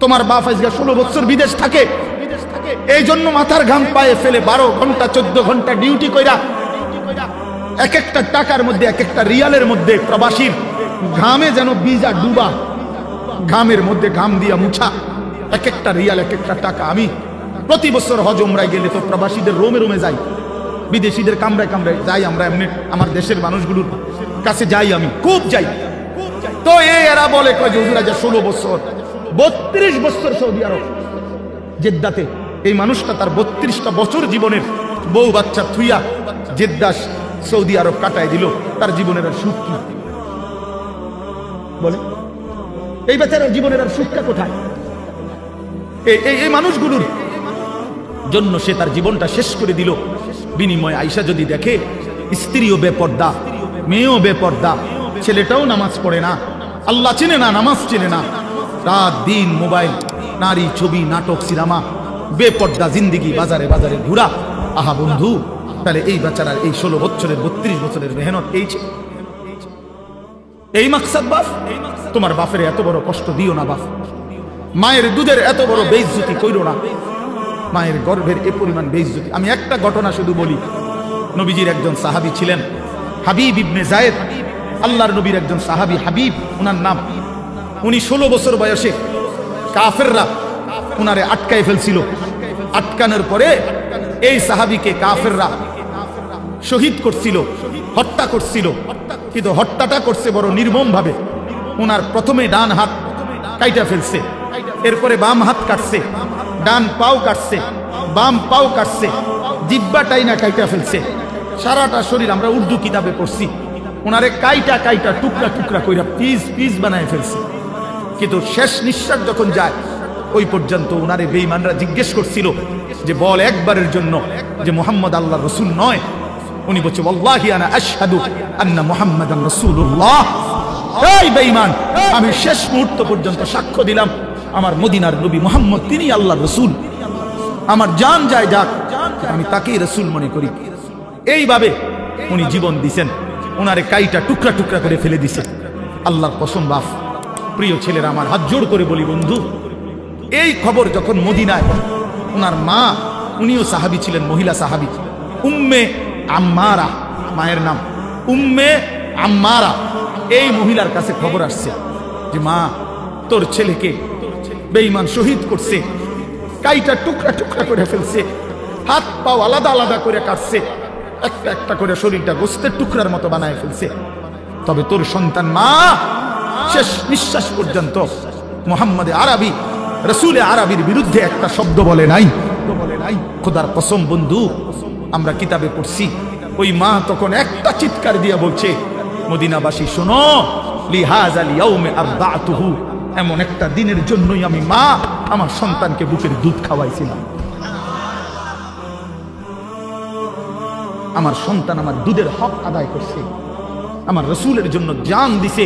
তোমার বাপ আজকে 16 বছর বিদেশ থাকে, এই জন্য মাথার ঘাম পায়ে ফেলে 12 ঘন্টা 14 ঘন্টা ডিউটি কইরা এক একটা টাকার মধ্যে, এক একটা রিয়ালের মধ্যে প্রবাসীর ঘামে যেন বীজা ডুবা, ঘামের মধ্যে ঘাম দিয়া মুছা, এক একটা রিয়াল এক একটা টাকা। আমি প্রতি বছর হজ উমরায় গেলে তো প্রবাসীদের রোমে রোমে যাই, বিদেশিদের কামরায় কামরায় যাই, আমরা এমনি আমার দেশের মানুষগুলোর কাছে যাই, আমি খুব যাই। তো এরা বলে কয় যে হুজুর আজ 16 বছর 32 বছর সৌদি আরব জেদ্দাতে, এই মানুষটা তার 32টা বছর জীবনের বউ বাচ্চা থুইয়া জেদ্দা সৌদি আরব কাটায় দিল, তার জীবনের আর সুখ কি বলে? এই বেচারার জীবনের আর সুখটা কোথায়? এই মানুষগুলোর জন্য সে তার জীবনটা শেষ করে দিল। বিনিময়ে আয়েশা যদি দেখে স্ত্রীও বেপর্দা, মেয়েও বেপর্দা, ছেলেটাও নামাজ পড়ে না, আল্লাহ চেনে না, নামাজ চেনে না, রাত দিন মোবাইল, নারী, ছবি, নাটক, সিনেমা, বেপর্দা জিন্দিগি, বাজারে বাজারে ঘুরা। আহা বন্ধু, তাহলে এই বেচারার এই 16 বছরের 32 বছরের মেহনত এই ছিল, এই মাকসাদ। বাপ, তোমার বাপের এত বড় কষ্ট দিও না বাপ, মায়ের দুধের এত বড় বেইজ্জতি কইরো না, মায়ের গর্ভের এ পরিমাণ বেইজ্জতি। আমি একটা ঘটনা শুধু বলি, নবীজির একজন সাহাবী ছিলেন হাবিব ইবনে জায়েদ, আল্লাহর নবীর একজন সাহাবী হাবিব ওনার নাম। উনি 16 বছর বয়সে কাফেররা উনারে আটকায় ফেলছিল। আটকানোর পরে এই সাহাবীকে কাফেররা শহীদ করছিল, হত্যা করছিল, কিন্তু হত্যাটা করছে বড় নির্মম ভাবে। ওনার প্রথমে ডান হাত কাইটা ফেলছে, এরপরে বাম হাত কাটছে, ডান পাও কাটছে, বাম পাও কাটছে, জিহ্বাটাই না কাইটা ফেলছে, সারাটা শরীর। আমরা উর্দু কিতাবে পড়ছি, ওনারে কাইটা কাইটা টুকরা টুকরা কইরা পিস পিস বানায় ফেলছে। কিন্তু শেষ নিঃশ্বাস যখন যায় ওই পর্যন্ত ওনারে বেঈমানরা জিজ্ঞেস করছিল যে বল একবারের জন্য যে মুহাম্মদ আল্লাহর রাসূল নয়। উনি বলছে ওয়াল্লাহি আনা আশহাদু আন্না মুহাম্মাদান রাসূলুল্লাহ। এই বেঈমান, আমি শেষ মুহূর্ত পর্যন্ত সাক্ষ্য দিলাম আমার মদিনার নবী মুহাম্মদ তিনি আল্লাহর রাসূল, আমার জান যায় যাক আমি তাকেই রাসূল মনে করি। এইভাবে উনি জীবন দিছেন, ওনারে কাইটা টুকরা টুকরা করে ফেলে দিছে। আল্লাহর কসম বাপ, প্রিয় ছেলেরা, আমার হাত জোড় করে বলি বন্ধু, এই খবর যখন মদিনায় ওনার মা, উনিও সাহাবী ছিলেন, মহিলা সাহাবী, উম্মে আম্মারা মায়ের নাম, উম্মে আম্মারা, এই মহিলার কাছে খবর আসছে যে মা তোর ছেলেকে বেঈমান শহীদ করছে, কাইটা টুকরা টুকরা করে ফেলছে, হাত পাও আলাদা আলাদা করে কাটছে, একটা একটা করে শরীরটা গোস্তের টুকরার মতো বানায় ফেলছে। তবে তোর সন্তান মা শেষ নিঃশ্বাস পর্যন্ত মুহাম্মদে আরবি, রাসূলে আরবির বিরুদ্ধে একটা শব্দ বলে নাই। খোদার কসম বন্ধু, আমরা কিতাবে পড়ছি, ওই মা তখন একটা চিৎকার দিয়া বলছে, মদিনাবাসী শোনো, লিহাযাল ইয়াউমে আরদাতুহু, এমন একটা দিনের জন্যই আমি মা আমার সন্তানকে বুকের দুধ খাওয়াইছিলাম। আমার সন্তান আমার দুধের হক আদায় করছে, আমার রাসূলের জন্য জান দিছে,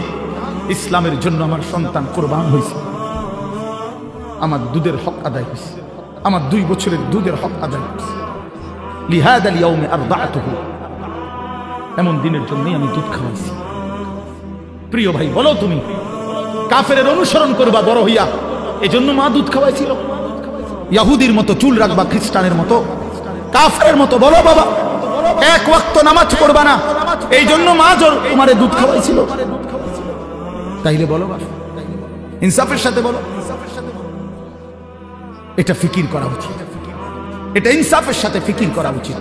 ইসলামের জন্য আমার সন্তান কুরবান হয়েছে, আমার দুধের হক আদায় হয়েছে, আমার 2 বছরের দুধের হক আদায় করছে। লিহাযাল ইয়াউমে আরদাতুহু, এমন দিনের জন্যই আমি দুধ খাওয়াইছি। প্রিয় ভাই, বলো তুমি কাফেরের অনুসরণ করবা বড় হইয়া, এজন্য মা দুধ খাওয়াইছিল? ইহুদির মতো চুল রাখবা, খ্রিস্টানের মতো, কাফেরের মতো? বলো বাবা, এক ওয়াক্ত নামাজ পড়বা না, এই জন্য মা তোমারে দুধ খাওয়াইছিল? তাইলে বলো বাবা, ইনসাফের সাথে বলো। এটা ফিকির করা উচিত, এটা ইনসাফের সাথে ফিকির করা উচিত।